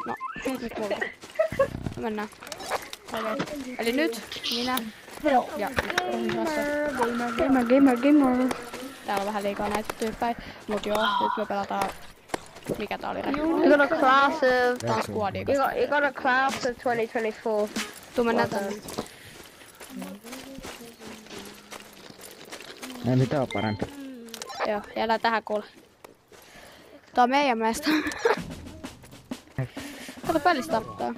No, nyt mulla. Mennään. Okei. Eli nyt minä ja Gamer. Täällä on vähän liikaa näitä tyyppejä, mut joo, nyt me pelataan. Mikä tää oli? You got a class of... Tää on squadi. You got a class of 2024. Tuu mennään tänne. Ei mitään parempi. Joo, jäädään tähän kuule. Tää on meidän meistä. Kato pelistä ottaa. No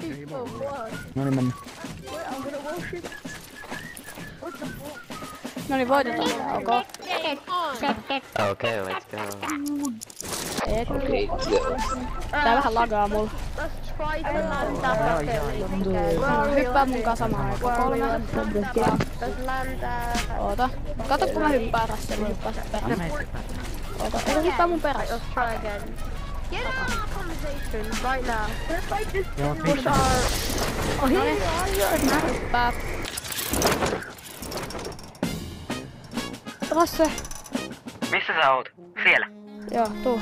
niin, mennään. Noniin, voitetaan. Ok. Okay, let's go. Tää vähän lagaa mulla. Hyppää mun kanssa samaan aikaan. 3. Oota. Kato kun mä hyppään tässä, mä hyppään sen perään. Oota, eikö hyppää mun perässä? Get out of conversation right now. Joo, Push our... Noniin. Mä hyppään. Lasse. Missä sä oot? Siellä. Joo, tuu.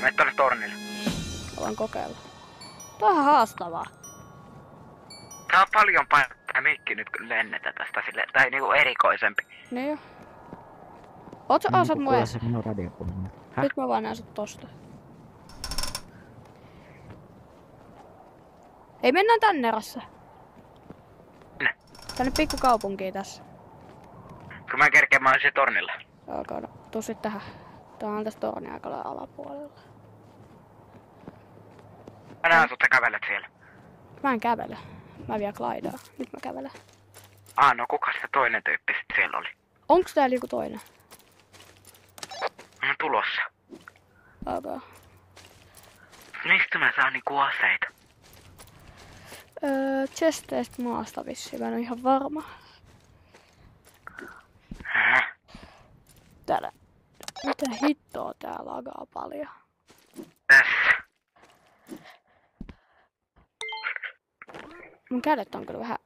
Mä et tonne tornille. Haluan kokeilla. Tää on ihan haastavaa. Tää on paljon painottaa mikki nyt kun lennetään tästä silleen. Tai niinku erikoisempi. Niin jo. Oot sä mun ees? minun radiopuolella. Nyt mä vaan näen sut tosta. Ei, mennään tänne Rasse. Minne? Tänne pikkukaupunkiin tässä. Kun mä kerkeen, mä oon siellä tornilla. Okei, no, tuu sit tähän. Tää on tässä tornin aika alapuolella. Mä näen sut, sä kävelet siellä. Mä en kävele. Mä vielä glaidaa. Nyt mä kävelen. No kuka se toinen tyyppi sit siellä oli? Onks täällä joku toinen? Mä oon tulossa. Okei. Mistä mä saan niinku aseita? Chesteistä maasta vissiin. Mä en oo ihan varma. Täällä. Mitä hittoa tää lagaa paljon? Tässä. Mun kädet on kyllä vähän...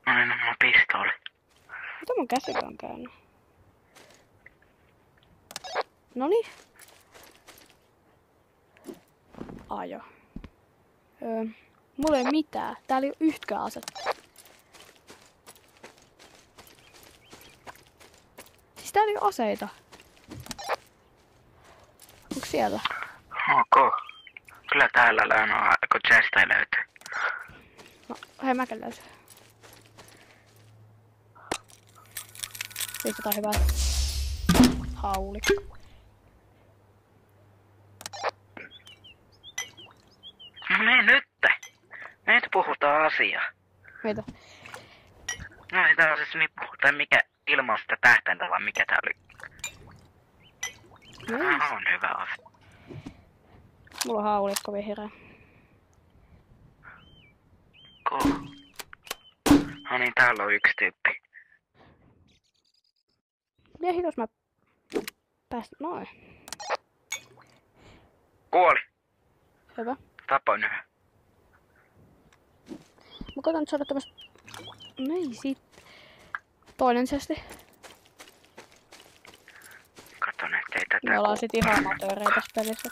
Mulla pistooli. Mitä mun käsillä on käynyt? Noniin. Ajo. Mulla ei mitään. Täällä ei oo yhtäkään asetta. Siis täällä ei oo aseita. Onks siellä? Ok. Kyllä täällä on, kun chesta löytyy. No, hei mäkin löysin. Liikutaan hyvää. Haulikko. No niin, nyt. Nyt puhutaan asiaa. Mitä? No ei tää siis nyt puhutaan mikä ilmausta tähtäintä vai mikä tää oli. Tää on hyvä asia. Mulla on haulikko vihreä. No niin, täällä on yksi tyyppi. Ja hitos mä päästä noin. Kuoli. Hyvä. Tapoin yhden. Mä koitan nyt saada tämmöstä... No ei sit. Toinen sesti. Katon, ettei tätä Me ollaan sit ihan amatöörejä tässä pelissä.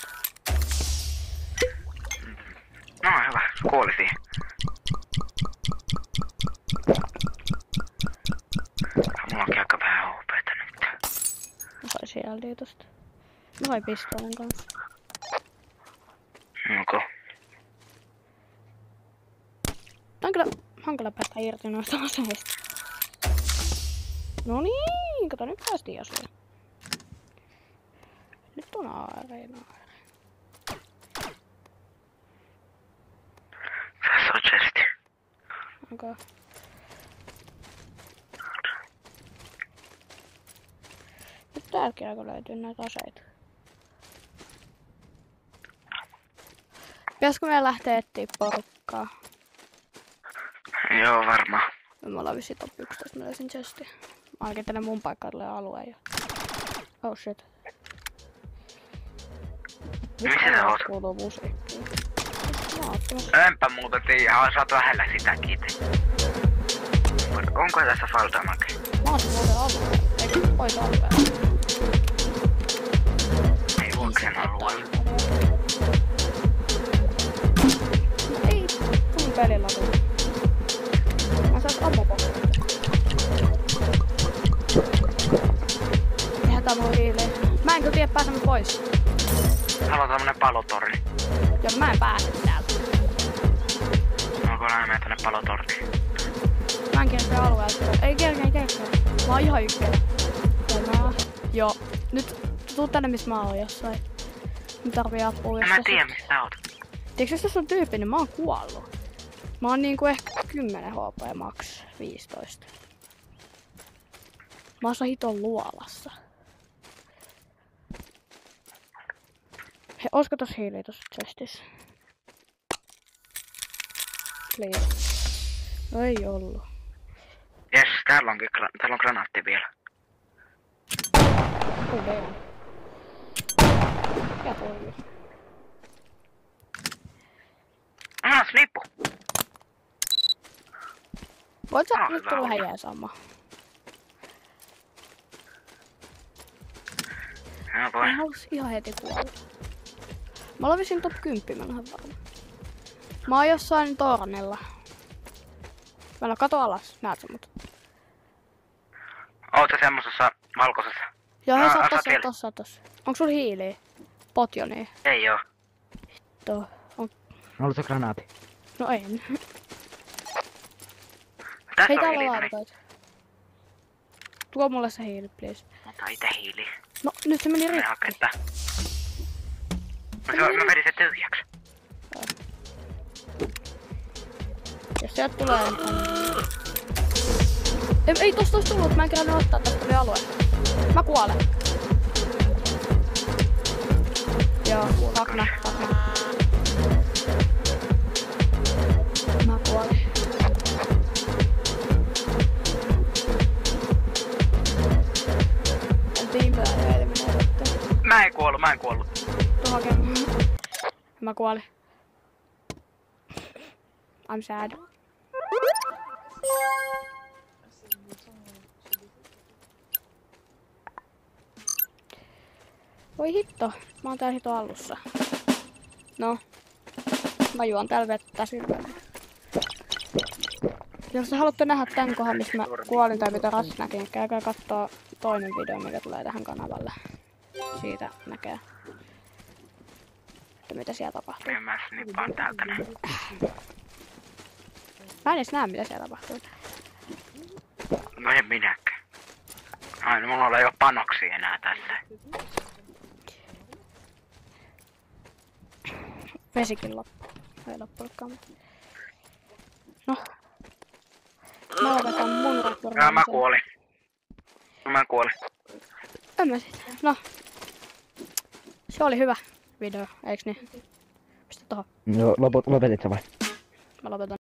No hyvä, kuoli siihen. Mulla onkin aika vähän HP:tä nyt. Mä sain shieldia tosta. Mä sain pistoolin kanssa. Onko? Tää on kyllä hankala päästä irti noista aseista. No niin, kato nyt päästiin asuun. Nyt on areena. Tässä on chesti. Okei. Nyt täälläkin aika löytyy näitä aseita. Pitäisikö meidän lähteä etsiä porukkaa? Joo, varmaan. Me ollaan vissiin top 11, mä löysin chestin. Ainakin tänne mun paikkaan tulee alueen. Oh shit. Missä sä oot? Kuuluu musiikkiin. Enpä muuta tiedä, sä oot lähellä sitäkin. Onko tässä Faltamake? Mä oon se muuten alueella. Eikö pois alueella? en kyllä tiedä pääsemme pois. Täällä on tämmönen palotorni. Joo, mä en pääse täältä. Onko näin mennä tänne palotorniin? Mä en kerkeä alueelta. Ei kerkeä. Mä oon ihan ykkönen. Joo. Nyt tuu tänne missä mä oon jossain. Nyt tarvii apua. Mä en tiedä mistä oot. Tiedätkö jos tässä on tyyppi, niin mä oon kuollut. Mä oon niinku ehkä 10 HP max 15. Mä oon hiton luolassa. He, olisiko tossa hiiliä tossa chestissä? Please. No ei ollu. Jes, täällä on granaatti vielä. Oh damn. Mikä toi? Snippu. Voit sä nyt tulla vähän jeesaamaan? No voi. Mä halus ihan heti kuolla. Mä olen vissiin top 10, mä oon ihan varma. Mä oon jossain tornilla. Mä kato alas, näet sä mut? Oot sä semmosessa valkoisessa? Joo, he Asat saa vielä. tossa. Onks sul hiiliä? Potjoni. Ei oo. Tuo. On. Haluatko granaati? No en. Tässä Hei, on täällä hiili. laadukait. Tuo mulle se hiili, please. Ota ite hiili. No, nyt se meni Mä rikki. haketta. Mä vedin se tyhjäksi. Jos sieltä tulee... Ei tosta ois tullut, mä en kerran ottaa, tästä tuli alue. Mä kuolen. Joo, pakna. Mä kuolin. Teamplayer ei menee nyt. Mä en kuollut. Tuu hakemaan. Mä kuolin. I'm sad. Voi hitto, mä oon täällä hito alussa. No. Mä juon täällä vettä sillä. Jos haluatte nähdä tän kohan, missä mä kuolin tai mitä Ras näki, niin käykää kattoo toinen video, mikä tulee tähän kanavalle. Siitä näkee, että mitä siellä tapahtuu. En mä snippaan täältä näin. Mä en edes näe, mitä siellä tapahtuu. No en minäkään. Ai, no mulla ei oo panoksia enää tässä. Vesikin loppu. Ei loppunutkaan. No. Mä lopetan mun rappurin. Mä kuolin. En mä sit. No. Se oli hyvä video, eiks niin? Pistä tohon. Joo, lopetit sä vai? Mä lopetan.